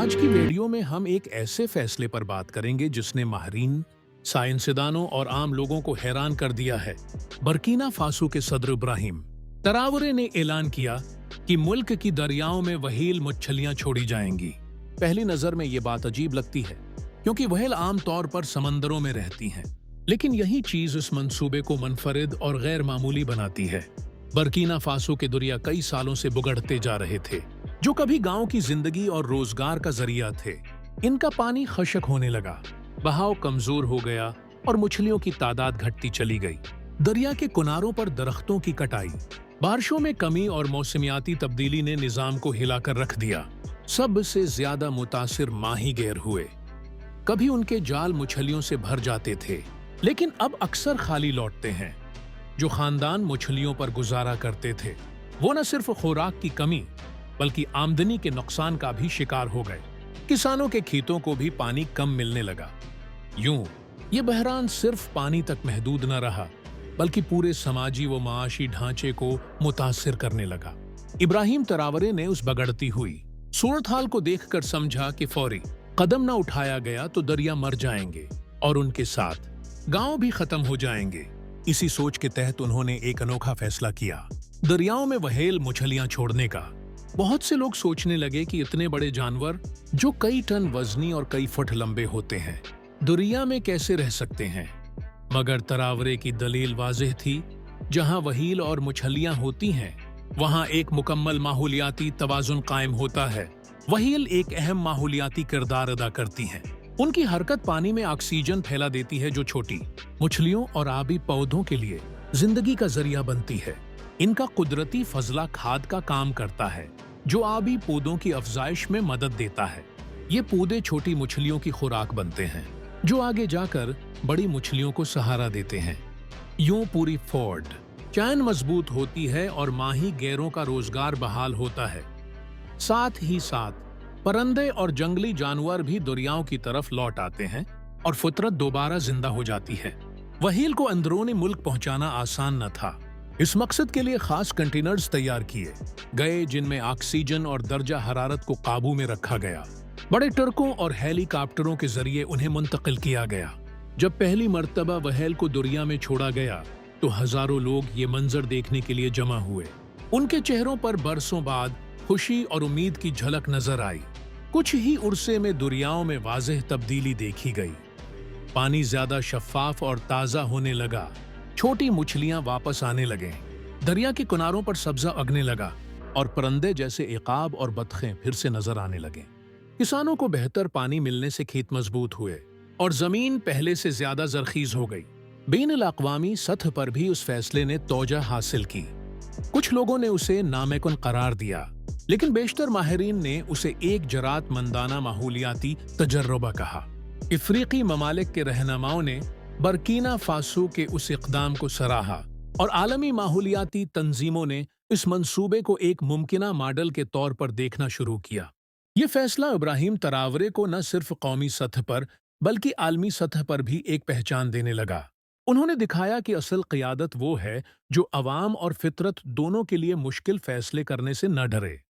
आज की वीडियो में हम एक ऐसे फैसले पर बात करेंगे जिसने माहिरीन, साइंसदानों और आम लोगों को हैरान कर दिया है। बर्किना फासो के सदर इब्राहिम तरावरे ने ऐलान किया कि मुल्क की दरियाओं में व्हेल मछलियां छोड़ी जाएंगी। पहली नजर में ये बात अजीब लगती है क्योंकि व्हेल आमतौर पर समंदरों में रहती हैं, लेकिन यही चीज इस मंसूबे को मुनफरिद और गैर मामूली बनाती है। बर्किना फासो के दरिया कई सालों से बुगड़ते जा रहे थे, जो कभी गांव की जिंदगी और रोजगार का जरिया थे। इनका पानी खशक होने लगा, बहाव कमजोर हो गया और मछलियों की तादाद घटती चली गई। दरिया के किनारों पर दरख्तों की कटाई, बारिशों में कमी और मौसमियाती तब्दीली ने निजाम को हिलाकर रख दिया। सबसे ज्यादा मुतासिर माहीगीर हुए। कभी उनके जाल मछलियों से भर जाते थे, लेकिन अब अक्सर खाली लौटते हैं। जो खानदान मछलियों पर गुजारा करते थे, वो न सिर्फ खुराक की कमी बल्कि आमदनी के नुकसान का भी शिकार हो गए। किसानों के खेतों को भी पानी कम मिलने लगा। यूं ये बहरान सिर्फ पानी तक महदूद न रहा, बल्कि पूरे समाजी व माशी ढांचे को मुतासिर करने लगा। इब्राहिम तरावरे ने उस बगड़ती हुई सूरत हाल को देखकर समझा कि फौरी कदम न उठाया गया तो दरिया मर जाएंगे और उनके साथ गांव भी खत्म हो जाएंगे। इसी सोच के तहत उन्होंने एक अनोखा फैसला किया, दरियाओं में व्हेल मछलियां छोड़ने का। बहुत से लोग सोचने लगे कि इतने बड़े जानवर जो कई टन वजनी और कई फुट लंबे होते हैं, दरिया में कैसे रह सकते हैं। मगर तरावरे की दलील वाज़ेह थी, जहां व्हेल और मछलियां होती हैं, वहां एक मुकम्मल माहौलियाती तवाजुन कायम होता है। व्हेल एक अहम माहौलियाती किरदार अदा करती हैं। उनकी हरकत पानी में ऑक्सीजन फैला देती है, जो छोटी मछलियों और आबी पौधों के लिए जिंदगी का जरिया बनती है। इनका कुदरती फजला खाद का काम करता है, जो आबी पौधों की अफजाइश में मदद देता है। ये पौधे छोटी मछलियों की खुराक बनते हैं, जो आगे जाकर बड़ी मछलियों को सहारा देते हैं। यूं पूरी फोर्ड चैन मजबूत होती है और माही गैरों का रोजगार बहाल होता है। साथ ही साथ परिंदे और जंगली जानवर भी दरियाओं की तरफ लौट आते हैं और फितरत दोबारा जिंदा हो जाती है। व्हेल को अंदरूनी मुल्क पहुंचाना आसान न था। इस मकसद के लिए खास कंटेनर्स तैयार किए गए, जिनमें ऑक्सीजन और दर्जा हरारत को काबू में रखा गया। बड़े ट्रकों और हेलीकॉप्टरों के जरिए उन्हें मुंतकिल किया गया। जब पहली मर्तबा व्हेल को दरिया में छोड़ा गया तो हजारों लोग ये मंजर देखने के लिए जमा हुए। उनके चेहरों पर बरसों बाद खुशी और उम्मीद की झलक नजर आई। कुछ ही उर्से में दरियाओं में वाज़ेह तब्दीली देखी गई। पानी ज्यादा शफाफ और ताजा होने लगा, छोटी मछलियां वापस आने लगे, दरिया के किनारों पर सब्जा उगने लगा और परिंदे जैसे इकाब और बतखें फिर से नजर आने लगे। किसानों को बेहतर पानी मिलने से खेत मजबूत हुए और जमीन पहले से ज्यादा जरखीज हो गई। बैनुल अक़वामी सतह पर भी उस फैसले ने तौजा हासिल की। कुछ लोगों ने उसे नामुमकिन करार दिया, लेकिन बेशतर माहिरीन ने उसे एक जरात-मंदाना माहौलियाती तजर्रुबा कहा। अफ्रीकी ममालिक के रहनुमाओं ने बर्किना फासो के उस इक़दाम को सराहा और आलमी माहौलियाती तंजीमों ने इस मंसूबे को एक मुमकिना मॉडल के तौर पर देखना शुरू किया। ये फैसला इब्राहिम तरावरे को न सिर्फ कौमी सतह पर बल्कि आलमी सतह पर भी एक पहचान देने लगा। उन्होंने दिखाया कि असल क़ियादत वो है जो अवाम और फितरत दोनों के लिए मुश्किल फैसले करने से न डरे।